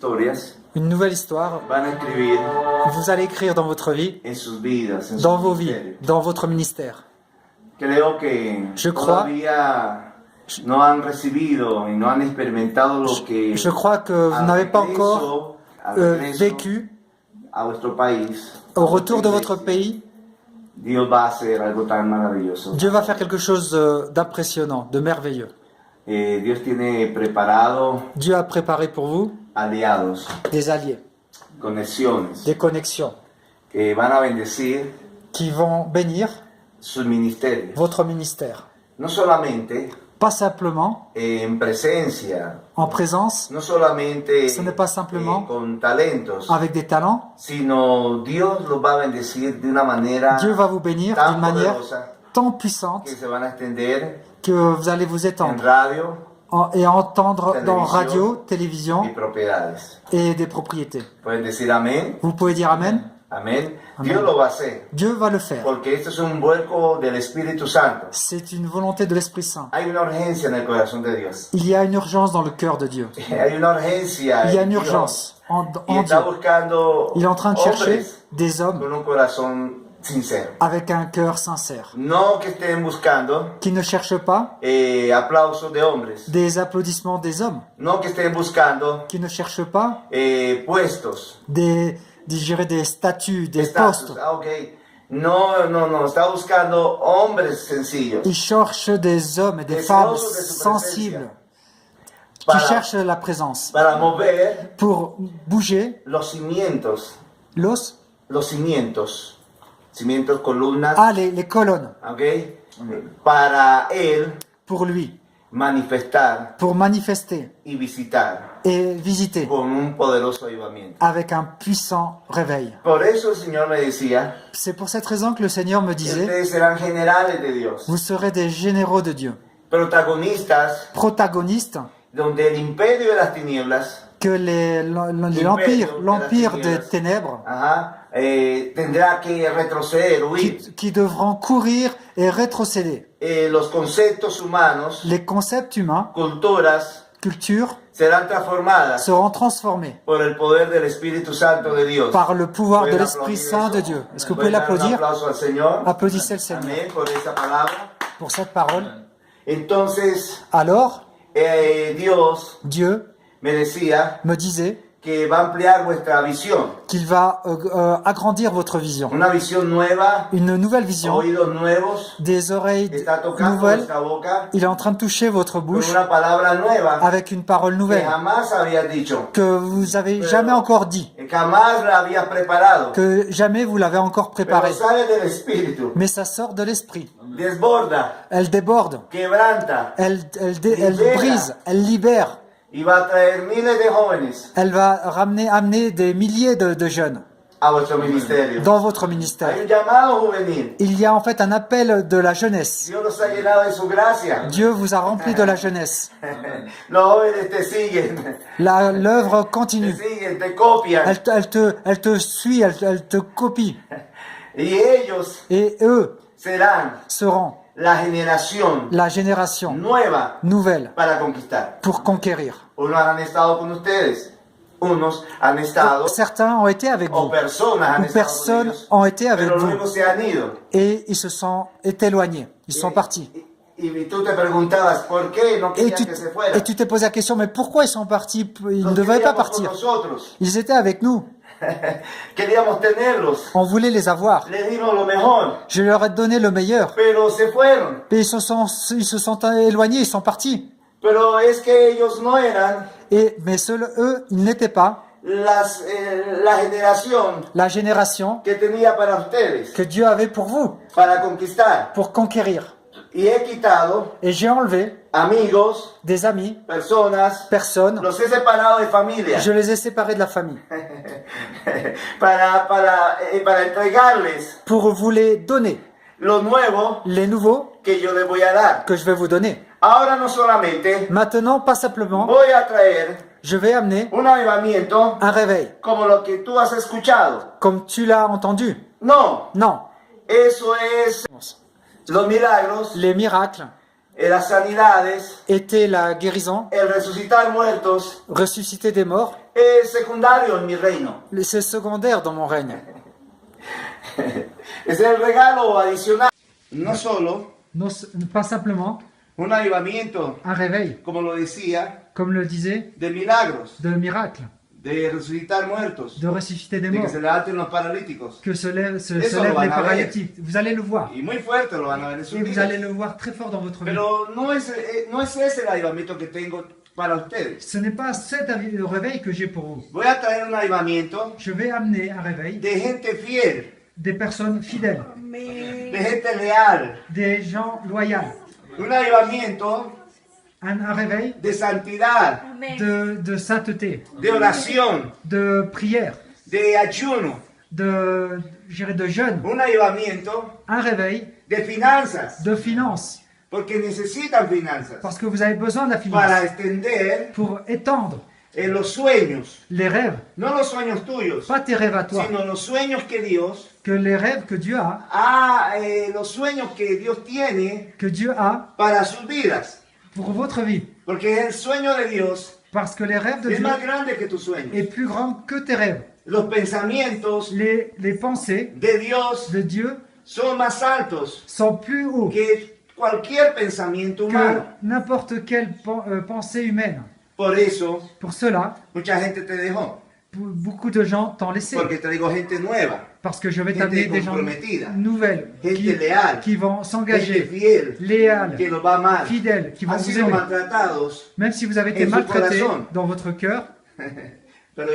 historias une nouvelle histoire. van a escribir Vous allez écrire dans votre vie, en sus vidas, en dans sus vos vies, ministerios. dans votre ministère. Creo que Je crois- todavía no han recibido y no han experimentado lo que Je crois que vous al n'avez pas encore regreso vécu a vuestro país, au retour de votre pays. Dios va a hacer algo tan maravilloso. Dieu va faire quelque chose d'impressionnant, de merveilleux. Dios tiene preparado Dieu a préparé pour vous aliados, des alliés, conexiones des connexions que van a bendecir qui vont bénir sus ministerios. votre ministère. No solamente Pas simplement en presencia, en présence, no solamente Ce n'est pas simplement con talentos, avec des talents. sino Dios los va a bendecir de una manera Dieu va vous bénir tan d'une manière poderosa tant puissante que se van a extender que vous allez vous en étendre radio et entendre dans Télévision. radio, y télévision propiedades. et des propriétés. Pueden decir amén, Vous pouvez dire Amen. amén. Amén. Dios lo va a hacer, Dieu va le faire. porque esto es un vuelco del Espíritu Santo. C'est une volonté de l'Esprit Saint. Hay una urgencia en el corazón de Dios. Il y a une urgence dans le cœur de Dieu. Hay una urgencia Il y a en une Dios. urgence en Y Dieu. está buscando Il est en train de chercher hombres des hommes con un corazón sincero. avec un cœur sincère, No que estén buscando qui ne cherchent pas aplausos de hombres. des applaudissements des hommes, No que estén buscando qui ne cherchent pas puestos. je dirais des statuts, des Estatus. postes. Ah, ok. No. Está buscando hombres sencillos. Ils cherchent des hommes et des femmes sensibles qui Para- cherchent la présence Para mover pour bouger los cimientos. l'os. Los cimientos. Cimientos, columnas. Ah, les colonnes Ok. Para él pour lui, manifestar pour manifester y visitar et visiter con un poderoso avivamiento. avec un puissant réveil. Por eso el Señor me decía, C'est pour cette raison que le Seigneur me disait, ustedes serán generales de Dios, vous serez des généraux de Dieu, protagonistas protagonistes, donde el imperio de las tinieblas que l'empire des ténèbres tendrá que retroceder, huir. qui devront courir et rétrocéder. Los conceptos humanos, Les concepts humains, culturas, cultures, serán transformadas seront transformés por el poder del Espíritu Santo de Dios. par le pouvoir de ¿Pueden l'Esprit aplaudir Saint eso? de Dieu. Est-ce que vous pouvez ¿Pueden dar un l'applaudir? aplauso al Señor? Applaudissez le Seigneur Amén por esa palabra. pour cette parole. Entonces, Alors, Dios Dieu me decía me disait que va a ampliar vuestra visión. qu'il va agrandir votre vision. Una visión nueva, Une nouvelle vision, oídos nuevos, des oreilles está tocando nouvelles. nuestra boca Il est en train de toucher votre con bouche una palabra nueva avec une parole que nouvelle jamás habías dicho, que vous avez jamais encore dit, que jamás la habías preparado, que jamais vous l'avez encore pero préparé. sale del Espíritu, Mais ça sort de l'esprit. desborda, Elle déborde, quebranta elle brise, elle libère. y va a traer miles de jóvenes Elle va amener des milliers de jeunes a vuestro ministerio. dans votre Hay ministère. un llamado juvenil. Il y a en fait un appel de la jeunesse. Dios los ha llenado de su gracia. Dieu vous a rempli de la jeunesse. Los jóvenes te siguen, L'œuvre te continue. siguen, te copian. Elle te suit, elle te copie. Y ellos Et eux serán seront la generación la génération nueva nouvelle para conquistar. pour conquérir. Unos han estado con ustedes, unos han estado, Certains ont été avec o vous, personas han ou estado con personnes ellos, ont été avec pero vous, luego se han ido. et ils se sont éloignés, ils sont partis. Y tú te preguntabas, ¿por qué no Et querían que se fueran? tu t'es posé la question, mais pourquoi ils sont partis? Ils ne Los devaient pas queríamos con partir. nosotros. Ils étaient avec nous. Queríamos tenerlos. On voulait les avoir. Les dimos lo mejor, Je leur ai donné le meilleur. pero se fueron. Et ils se sont éloignés, ils sont partis. Pero es que ellos no eran Mais eux, ils n'étaient pas la generación la génération que tenía para ustedes, que Dieu avait pour vous, para conquistar. pour conquérir. Y he quitado Et j'ai enlevé amigos, des amis, personas, personnes, los he separado de familia je les ai séparés de la famille para entregarles pour vous les donner, lo nuevo les nouveaux que yo les voy a dar. que je vais vous donner. Ahora no solamente Maintenant, pas simplement, voy a traer je vais amener un avivamiento un réveil, como lo que tú has escuchado. comme tu l'as entendu. No, Non, eso es los milagros, les miracles las sanidades, étaient la guérison, el resucitar muertos, ressusciter des morts, es secundario en mi reino. C'est secondaire dans mon règne. Es el regalo adicional. No solo Non, pas simplement un avivamiento, un réveil, como lo decía, comme le disait, de milagros, de miracles, de resucitar muertos, de ressusciter des de que morts, se levanten los paralíticos. que se Eso lèvent lo van les a ver. paralytiques. Vous allez le voir. Y muy fuerte lo van a ver en sus Et vous vidas. allez le voir très fort dans votre vie. Pero no es ese el avivamiento que tengo para ustedes. Ce n'est pas cet réveil que j'ai pour vous. Voy a traer un avivamiento Je vais amener un réveil de gente fiel, des personnes fidèles, de gente leal, des gens loyaux. un avivamiento Un réveil de santidad, de sainteté, de oración, de prière, de ayuno, je dirais de jeûne. un avivamiento Un réveil de finanzas, de finances. porque necesitan finanzas Parce que vous avez besoin de la para finance extender pour étendre los sueños, les rêves. no los sueños tuyos, Pas tes rêves à toi, sino los sueños que Dios que les rêves que Dieu a, los sueños que Dios tiene que Dieu a para sus vidas. pour votre vie. Porque el sueño de Dios Parce que les rêves de es Dieu más grande que tus sueños. est plus grand que tes rêves. Los pensamientos Les pensées de Dios de Dieu son más altos sont plus hauts que cualquier pensamiento que humano. n'importe quelle pensée humaine. Por eso, Pour cela, mucha gente te dejó. beaucoup de gens t'ont laissé. Porque traigo gente nueva, Parce que je vais gente t'amener des gens comprometida, nouvelles gente qui, leal, qui vont gente s'engager, fiel, léales, que los va a amar. fidèles, qui vont Han vous sido aimer. maltratados, Même si vous avez été en su maltraité corazón. dans votre cœur, pero